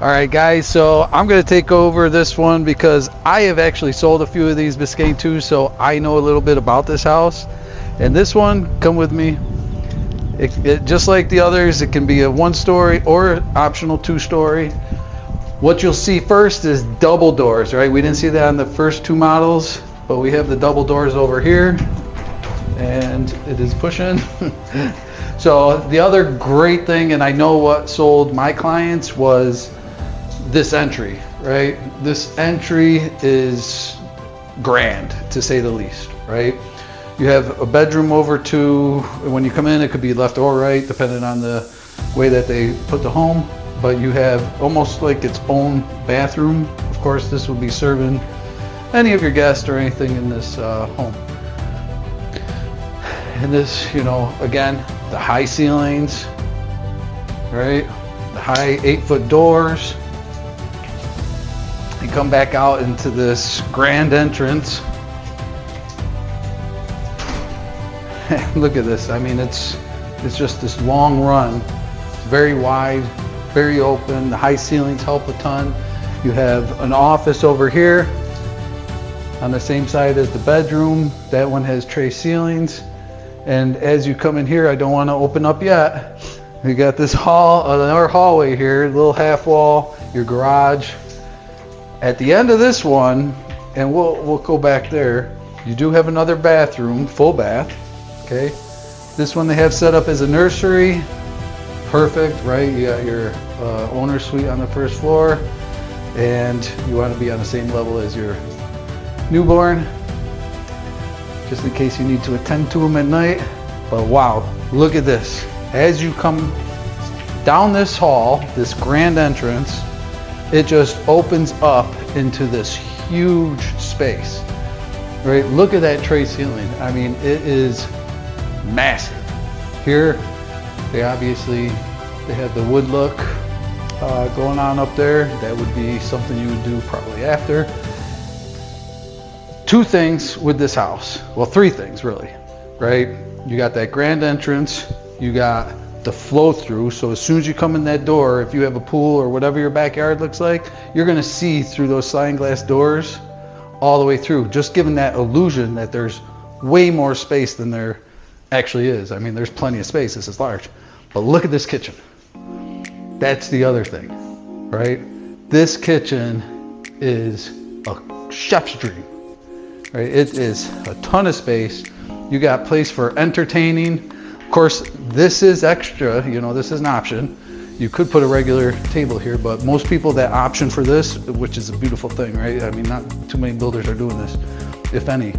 All right, guys, so I'm going to take over this one because I have actually sold a few of these Biscayne II, so I know a little bit about this house. And this one, come with me. It just like the others, it can be a 1-story or optional 2-story. What you'll see first is double doors, right? We didn't see that on the first 2 models, but we have the double doors over here, and it is pushing. So the other great thing, and I know what sold my clients, was this entry, right? This entry is grand, to say the least, right? You have a bedroom over to, when you come in, it could be left or right, depending on the way that they put the home, but you have almost like its own bathroom. Of course, this would be serving any of your guests or anything in this home. And this, you know, again, the high ceilings, right? The high 8-foot doors. You come back out into this grand entrance. Look at this. I mean, it's just this long run. It's very wide, very open. The high ceilings help a ton. You have an office over here on the same side as the bedroom. That one has tray ceilings. And as you come in here, I don't want to open up yet. We got this another hallway here, little half wall, your garage. At the end of this one, and we'll go back there, you do have another bathroom, full bath, okay? This one they have set up as a nursery. Perfect, right? You got your owner's suite on the first floor, and you want to be on the same level as your newborn, just in case you need to attend to them at night. But wow, look at this. As you come down this hall, this grand entrance, it just opens up into this huge space, right? Look at that tray ceiling. I mean, it is massive. Here, they have the wood look going on up there. That would be something you would do probably after. 2 things with this house. Well, 3 things really, right? You got that grand entrance. You got the flow through, so as soon as you come in that door, if you have a pool or whatever your backyard looks like, you're going to see through those sliding glass doors all the way through, just giving that illusion that there's way more space than there actually is. I mean, there's plenty of space. This is large, but look at this kitchen. That's the other thing, right? This kitchen is a chef's dream, right? It is a ton of space. You got place for entertaining. Of course, this is extra, you know, this is an option. You could put a regular table here, but most people that option for this, which is a beautiful thing, right? I mean, not too many builders are doing this, if any.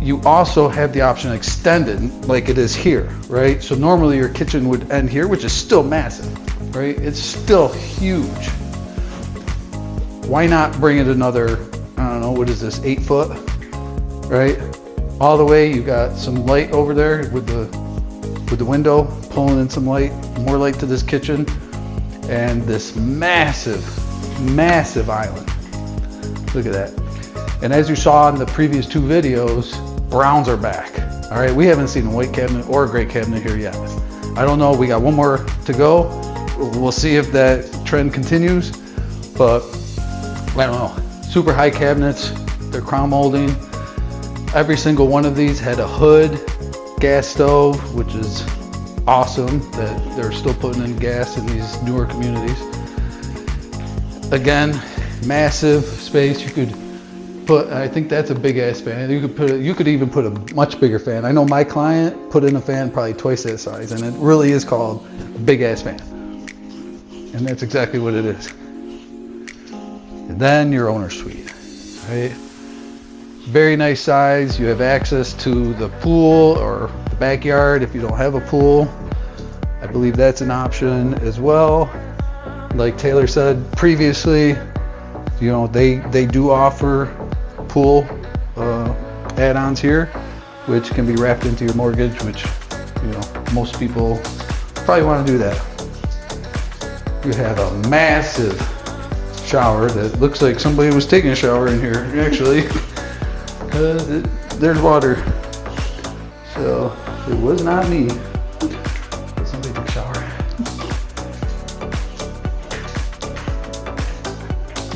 You also have the option extended like it is here, right? So normally your kitchen would end here, which is still massive, right? It's still huge. Why not bring it another, I don't know, what is this, 8 foot, right? All the way, you got some light over there with the window, pulling in some light, more light to this kitchen, and this massive, massive island. Look at that. And as you saw in the previous 2 videos, browns are back. All right, we haven't seen a white cabinet or a gray cabinet here yet. I don't know, we got 1 more to go. We'll see if that trend continues, but I don't know. Super high cabinets, they're crown molding. Every single one of these had a hood, gas stove, which is awesome that they're still putting in gas in these newer communities. Again, massive space. You could put, I think that's a big ass fan. You could even put a much bigger fan. I know my client put in a fan probably twice that size, and it really is called a big ass fan. And that's exactly what it is. And then your owner's suite, right? Very nice size. You have access to the pool or the backyard if you don't have a pool. I believe that's an option as well. Like Taylor said previously, you know, they do offer pool add-ons here, which can be wrapped into your mortgage, which, you know, most people probably want to do that. You have a massive shower that looks like somebody was taking a shower in here, actually. There's water, so it was not me. Somebody took a shower.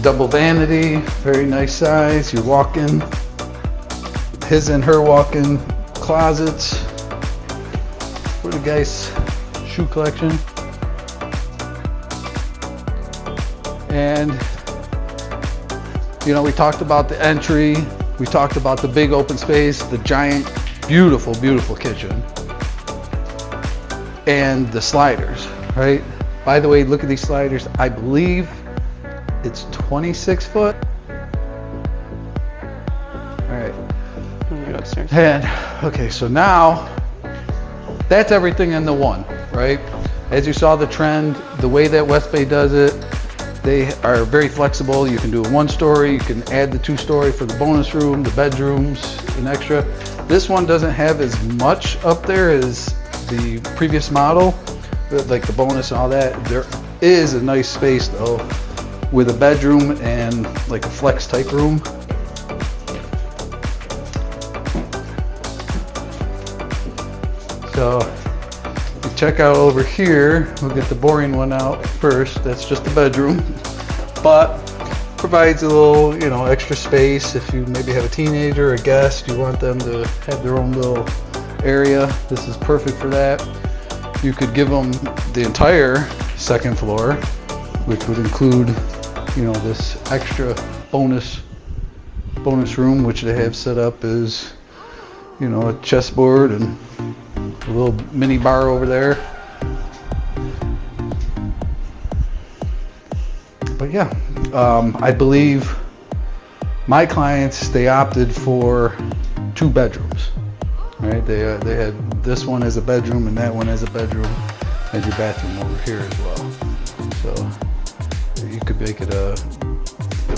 double vanity, very nice size. You walk in, his and her walk-in closets for the guy's shoe collection. And you know, we talked about the entry, we talked about the big open space, the giant, beautiful, beautiful kitchen, and the sliders, right? By the way, look at these sliders. I believe it's 26 foot. All right. I'm gonna go upstairs. And okay, so now that's everything in the one, right? As you saw the trend, the way that WestBay does it, they are very flexible. You can do a 1-story, you can add the 2-story for the bonus room, the bedrooms, an extra. This one doesn't have as much up there as the previous model, like the bonus and all that. There is a nice space though, with a bedroom and like a flex type room. So you check out over here, we'll get the boring one out first. That's just the bedroom, but provides a little, you know, extra space. If you maybe have a teenager or a guest, you want them to have their own little area, this is perfect for that. You could give them the entire 2nd floor, which would include, you know, this extra bonus room, which they have set up as, you know, a chessboard and a little mini bar over there. But yeah, I believe my clients, they opted for 2 bedrooms. Right? They had this one as a bedroom and that one as a bedroom, and your bathroom over here as well. So you could make it a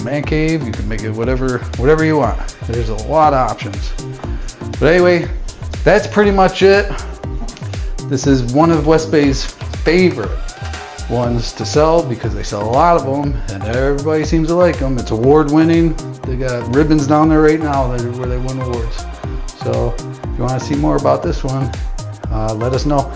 man cave. You can make it whatever you want. There's a lot of options. But anyway, that's pretty much it. This is one of WestBay's favorite ones to sell because they sell a lot of them and everybody seems to like them. It's award winning. They got ribbons down there right now where they win awards. So if you want to see more about this one, let us know.